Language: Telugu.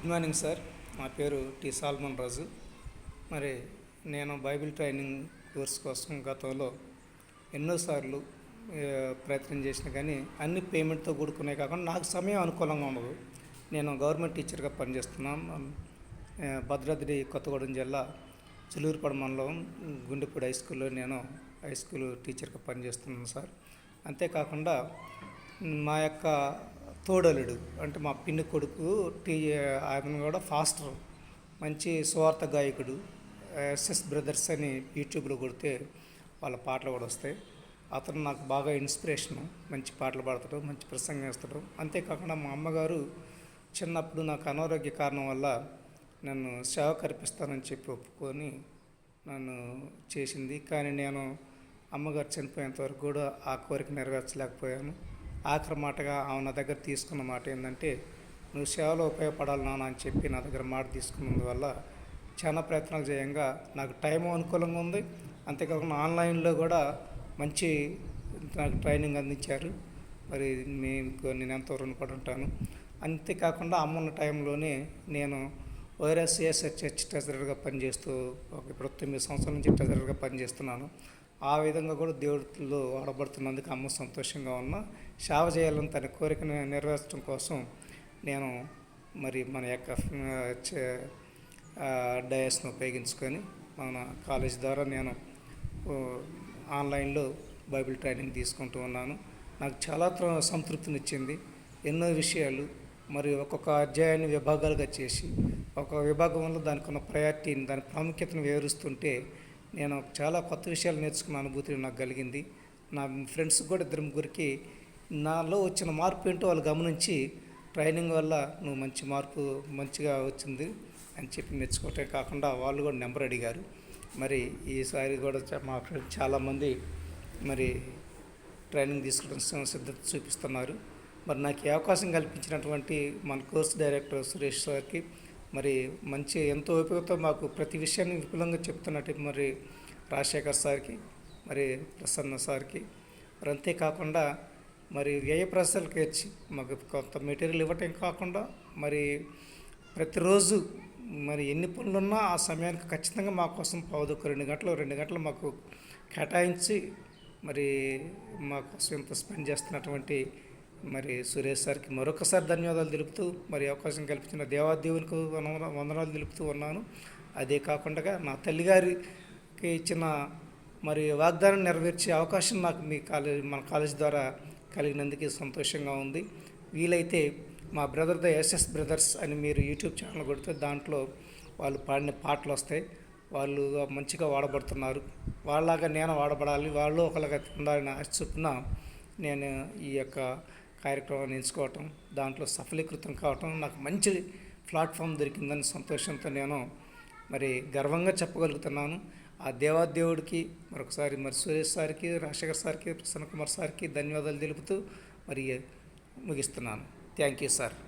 Good morning sir. నా పేరు టి సాల్మన్ రాజు. మరి నేను బైబిల్ ట్రైనింగ్ కోర్స్ కోసం గతంలో ఎన్నోసార్లు ప్రయత్నం చేసిన కానీ అన్ని పేమెంట్తో కూడుకునే కాకుండా నాకు సమయం అనుకూలంగా ఉండదు. నేను గవర్నమెంట్ టీచర్గా పనిచేస్తున్నాను. భద్రాద్రి కొత్తగూడెం జిల్లా చిలూరుపాడు మండలం గుండెపూడి హై స్కూల్లో నేను హై స్కూల్ టీచర్గా పనిచేస్తున్నాను సార్. అంతేకాకుండా మా యొక్క తోడలుడు అంటే మా పిన్ని కొడుకు ఆయన కూడా ఫాస్టర్, మంచి స్వార్థ గాయకుడు. ఎస్ఎస్ బ్రదర్స్ అని యూట్యూబ్లో కొడితే వాళ్ళ పాటలు కూడా వస్తాయి. అతను నాకు బాగా ఇన్స్పిరేషను. మంచి పాటలు పాడతాడు, మంచి ప్రసంగం చేస్తాడు. అంతేకాకుండా మా అమ్మగారు చిన్నప్పుడు నాకు అనారోగ్య కారణం వల్ల నన్ను సేవ కల్పిస్తానని చెప్పి ఒప్పుకొని నన్ను చేసింది. కానీ నేను అమ్మగారు చనిపోయేంత వరకు కూడా ఆ కోరిక నెరవేర్చలేకపోయాను. ఆఖరి మాటగా ఆమె నా దగ్గర తీసుకున్న మాట ఏంటంటే, నువ్వు సేవలో ఉపయోగపడాలి నాన్న అని చెప్పి నా దగ్గర మాట తీసుకున్నందువల్ల చాలా ప్రయత్నాలు చేయంగా నాకు టైం అనుకూలంగా ఉంది. అంతేకాకుండా ఆన్లైన్లో కూడా మంచి నాకు ట్రైనింగ్ అందించారు. మరి నేను ఎంతో రుణపడి ఉంటాను. అంతేకాకుండా అమ్మ ఉన్న టైంలోనే నేను వైఎస్ఆర్ చర్చ్ ట్రెజరర్గా పనిచేస్తూ ఇప్పుడు 9 సంవత్సరాల నుంచి ట్రెజరర్గా పనిచేస్తున్నాను. ఆ విధంగా కూడా దేవుడిలో వాడబడుతున్నందుకు అమ్మ సంతోషంగా ఉన్నా. సేవ చేయాలని తన కోరికను నెరవేర్చడం కోసం నేను మరి మన యొక్క డయాస్ను ఉపయోగించుకొని మన కాలేజ్ ద్వారా నేను ఆన్లైన్లో బైబిల్ ట్రైనింగ్ తీసుకుంటూ ఉన్నాను. నాకు చాలా సంతృప్తినిచ్చింది. ఎన్నో విషయాలు మరి ఒక్కొక్క అధ్యాయాన్ని విభాగాలుగా చేసి ఒక విభాగంలో దానికి ఉన్న ప్రయారిటీని, దాని ప్రాముఖ్యతను వివరిస్తుంటే నేను చాలా కొత్త విషయాలు నేర్చుకున్న అనుభూతి నాకు కలిగింది. నా ఫ్రెండ్స్ కూడా 2-3కి నాలో వచ్చిన మార్పు ఏంటో వాళ్ళు గమనించి ట్రైనింగ్ వల్ల నువ్వు మంచిగా వచ్చింది అని చెప్పి మెచ్చుకోవటమే కాకుండా వాళ్ళు కూడా నెంబర్ అడిగారు. మరి ఈసారి కూడా మా ఫ్రెండ్స్ చాలామంది మరి ట్రైనింగ్ తీసుకోవడం సిద్ధత చూపిస్తున్నారు. మరి నాకు ఈ అవకాశం కల్పించినటువంటి మన కోర్స్ డైరెక్టర్ సురేష్ సార్కి, మరి మంచి ఎంతో ఓపికతో మాకు ప్రతి విషయాన్ని విపులంగా చెప్తున్నట్టు మరి రాజశేఖర్ సార్కి, మరి ప్రసన్న సార్కి, మరి అంతేకాకుండా మరి వ్యయ ప్రశ్నలకు ఇచ్చి మాకు కొంత మెటీరియల్ ఇవ్వటం కాకుండా మరి ప్రతిరోజు మరి ఎన్ని పనులున్నా ఆ సమయానికి ఖచ్చితంగా మా కోసం పావుదొక్క 2 గంటలు మాకు కేటాయించి మరి మా కోసం ఇంత స్పెండ్ చేస్తున్నటువంటి మరి సురేష్ సార్కి మరొకసారి ధన్యవాదాలు తెలుపుతూ మరి అవకాశం కల్పించిన దేవాదేవునికి వందనాలు తెలుపుతూ ఉన్నాను. అదే కాకుండా నా తల్లిగారికి ఇచ్చిన మరి వాగ్దానం నెరవేర్చే అవకాశం నాకు మన కాలేజ్ ద్వారా కలిగినందుకు సంతోషంగా ఉంది. వీలైతే మా బ్రదర్ ఎస్ఎస్ బ్రదర్స్ అని మీరు యూట్యూబ్ ఛానల్ కొడితే దాంట్లో వాళ్ళు పాడిన పాటలు వస్తాయి. వాళ్ళు మంచిగా వాడబడుతున్నారు. వాళ్ళలాగా నేను వాడబడాలి, వాళ్ళు ఒకలాగా ఉండాలని ఆశ చొప్పున నేను ఈ యొక్క కార్యక్రమాన్ని ఎంచుకోవటం, దాంట్లో సఫలీకృతం కావటం, నాకు మంచి ప్లాట్ఫామ్ దొరికిందని సంతోషంతో నేను మరి గర్వంగా చెప్పగలుగుతున్నాను. ఆ దేవాదేవుడికి మరొకసారి మరి సురేష్ సార్కి, రాజశేఖర్ సార్కి, ప్రసన్న కుమార్ సార్కి ధన్యవాదాలు తెలుపుతూ మరి ముగిస్తున్నాను. Thank you sir.